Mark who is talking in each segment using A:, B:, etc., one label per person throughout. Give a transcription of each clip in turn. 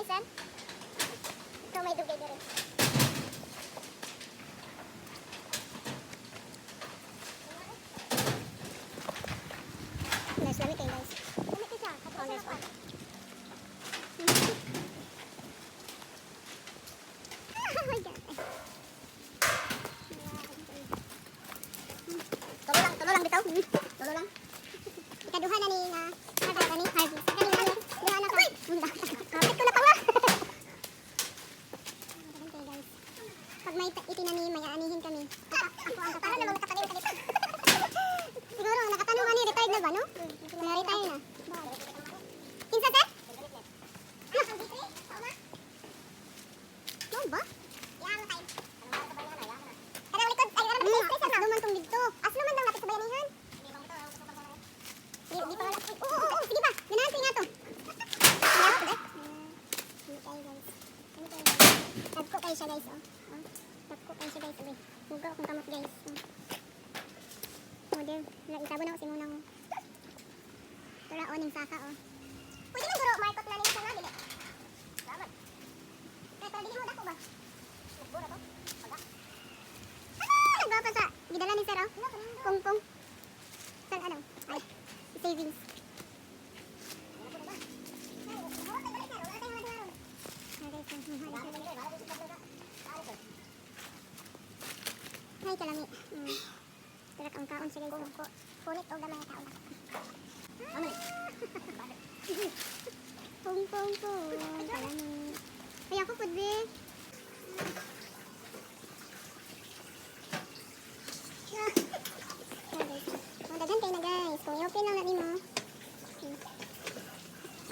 A: guys, ha? So, may dugay na rin. Nice lamig kayo, guys. Lamig ka siya. Oh, nice one. Oh my God. Tulo lang bitaw. Tulo lang. Ikaduha na ni Harvey. Ikaduha na ka. Kapit ko na pa nga. Pag may itinani, may aanihin kami. Ako ang para naman nakatanim ka dito. Siguro, nakatanong ka ni retired na ba, no? Na-retire na. Kinsa, sir? No ba? Kada ulikod, ay kada ulikod. As naman tong dito. As naman daw natin sa bayanihan. Di pa wala. Oo, sige pa. Ganahan nga to. Nagko kayo siya, guys, oh. Nagko kayo siya, guys, okay. Hugaw akong kamot, guys. Oh, there. Itabo na ko si Munang. Tura, oh, ning saka, oh. Pwede na guro, markot na nila sa nabili. Salamat. Pero dili mo dako ba? Guro to? Paga. Nagwa pa sa gidala ni sir, oh. Pong. Saan, ano? Ay, savings. Ay, kalami. Tarak ang kaon siya, guys. Punit o gamay na kaon. Pong. Kalami. Ay, ako po, be. Magdagan kayo na, guys. Kung i-open lang natin mo.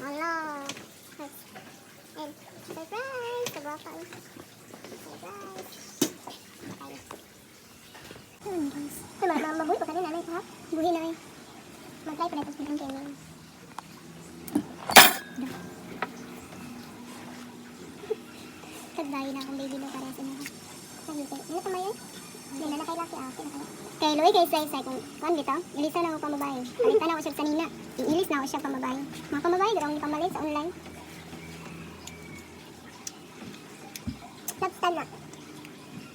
A: Hala. And surprise! Kabaka. Surprise. Guys. Mabuhi pa ka rin, nanay, ha? Buhi na, eh. Mag-try pa na ito sa pinang kayo. Kagbayi na akong baby na para sa mga. Sabi ko, ano kamay yun? Hindi na nakailaki ako. Kay Loy, guys, say kung kuhan dito, ilisan na ako pamabahay. Alita na ako siya kanina. Iilis na ako siya pamabahay. Mga pamabahay, gano'ng ni pamalit sa online. Lapstyle na.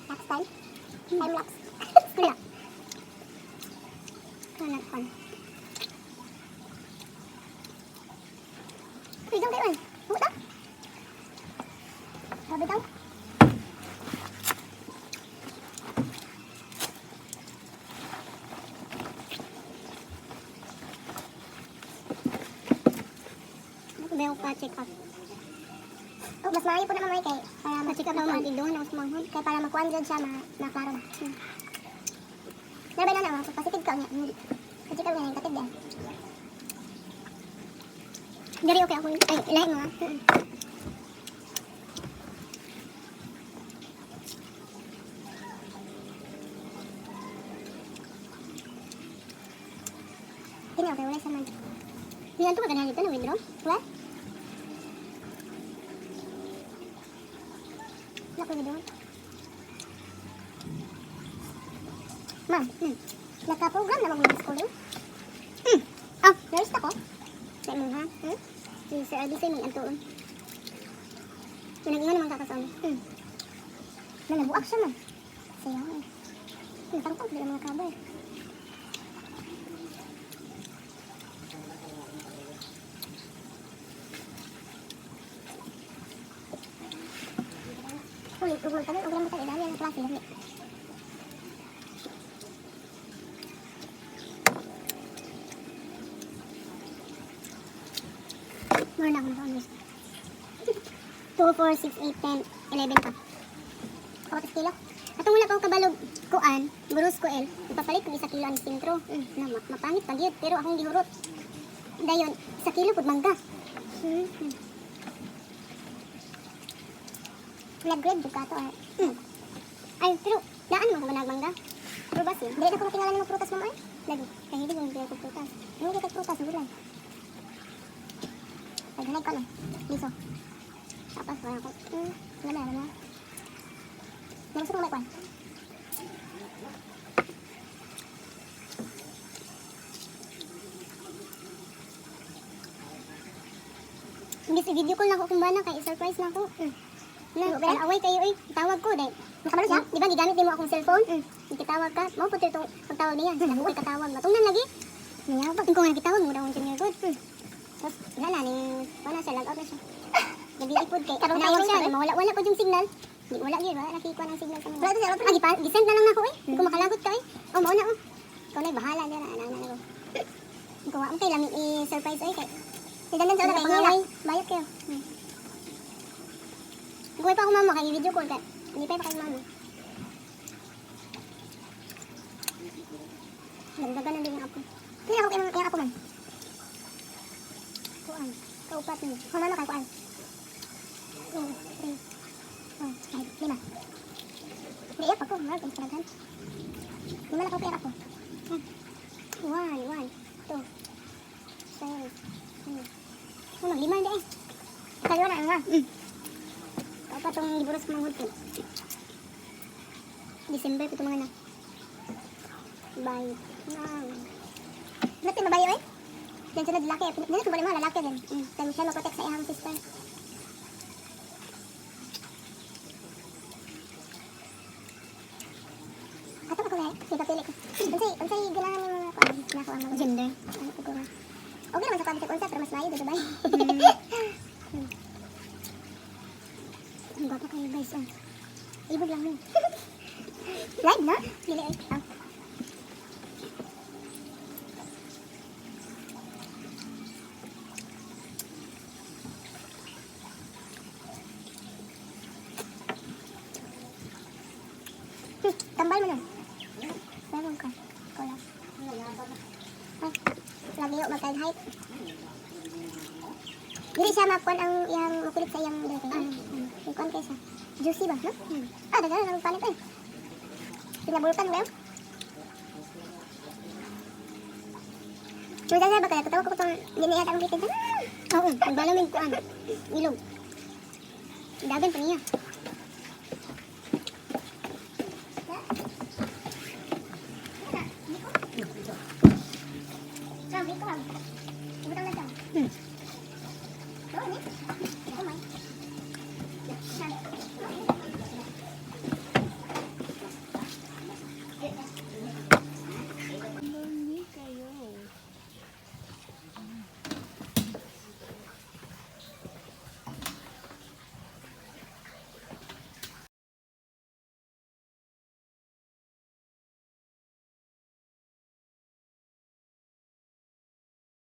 A: Lapstyle? Time lapse. Kula. Kanak pa. Uy, dong kayo. Huwag daw. Sabi daw. Bayo pa check up. Oh, mas maayo po na mamay kay para ma-check up na mag-indungan ng sumanghod. Kaya para makuha dyan siya, maklaro na. Nabay na naman, pasitig ka niya. Kasi ka niya yung katid yan. Dari okay ako. Ay, ilahin mo nga. Ini okay, wala sa man. Niyan to ka ganyan dito na withdraw? What? Wala ko withdraw. Ma'am, naka-program na mag-miss ko rin. Oh, nurse ako. Sa mo ha? Si Sir Albisay may antuon. Nag-ingan naman kakasama. Nanabuak siya man. Sayaw eh. Natangtang sila mga cover. Ulit, ulit kami. Ulit mo tayo dahil ang klase. More na ako naka-honors. 2, 4, 6, 8, 10, 11 pa. Kawatas kilo. Atong wala pang kabalog kuan, burus ko el. Ipapalit ko 1 kilo ang sintro. Mapangit pag yun, pero akong gihurot. Dayon, 1 kilo pud mangga. Blood grade buka to ay. Ay, pero daan mo ko managmangga. Pero basi, dili na ko matingalan ng prutas mo ay. Lagi, kaya hindi ko matingalan ng prutas. Hindi ko prutas, gulay. Paghanay ko lang. Liso. Tapos wala ko. Wala na. Nagusok mo may kwan. Imbis i-video call na ako kung bana kay surprise na ako. Na, away kayo eh. Tawag ko dahil. Nakabalo siya? Di ba gigamit din mo akong cellphone? Ikitawag ka. Mau po itong pagtawag niya. Ako ay katawag. Matungnan lagi. Niyabag. Kung nga kitawag mo daw ang junior good. Tapos wala na ning wala siya. Log out na siya. Nag-iipod kay. Nanawag siya. Mawala-wala po yung signal. Di wala yun. Wala nakikuha ng signal sa mga. Wala ito siya. Gisend na lang ako eh. Hindi ko makalagot ka eh. Oh, mauna oh. Ikaw na'y bahala dyan. Ano ko. Ikaw ang kay lami i-surprise eh. Kay dalan sa oras pangaway. Bayot kayo. Buhay pa ako mama kay video call ka. Hindi pa kay mama. Dagdagan na din yung apo. Hindi ako yung apo man. Kuan. Kaupat niyo. Kung ano kay kuan. 2, 3. 5. Iiyak ako. Mahal kung saraghan. Lumala ko pera ko. 1, 2, 7. Ano, 5 hindi eh. Kayo na nga. Apa itong liburas ko mga hotel. December ko ito mga na. Bye. Ba't yung babae eh? Diyan sila lalaki. Diyan ito bali mga lalaki din. Kaya siya maprotect sa ihang sister. Kato ako eh. Sipapili ko. Unsay ganahan yung mga kuan. Nakuha mga gender. Ano ko nga. Okay naman sa public unsa pero mas layo dito ba? Ang gwapo kayo guys. Ibog lang yun. Live na? Dili ay. Tambal mo nun. Meron ka. Ikaw lang. Lagi yung mag-tide height. Dili siya makuan ang yang makulit sa yang dito. Makuan kayo siya. Juicy ba? No? Dagan na palit eh. Pinabulutan mo yun? Sudah saya bakal ketawa ko itong linihat ang bitin. Oo, magbalamig ko ano. Ilog. Dagan pa niya. Oh, ini. Oh my.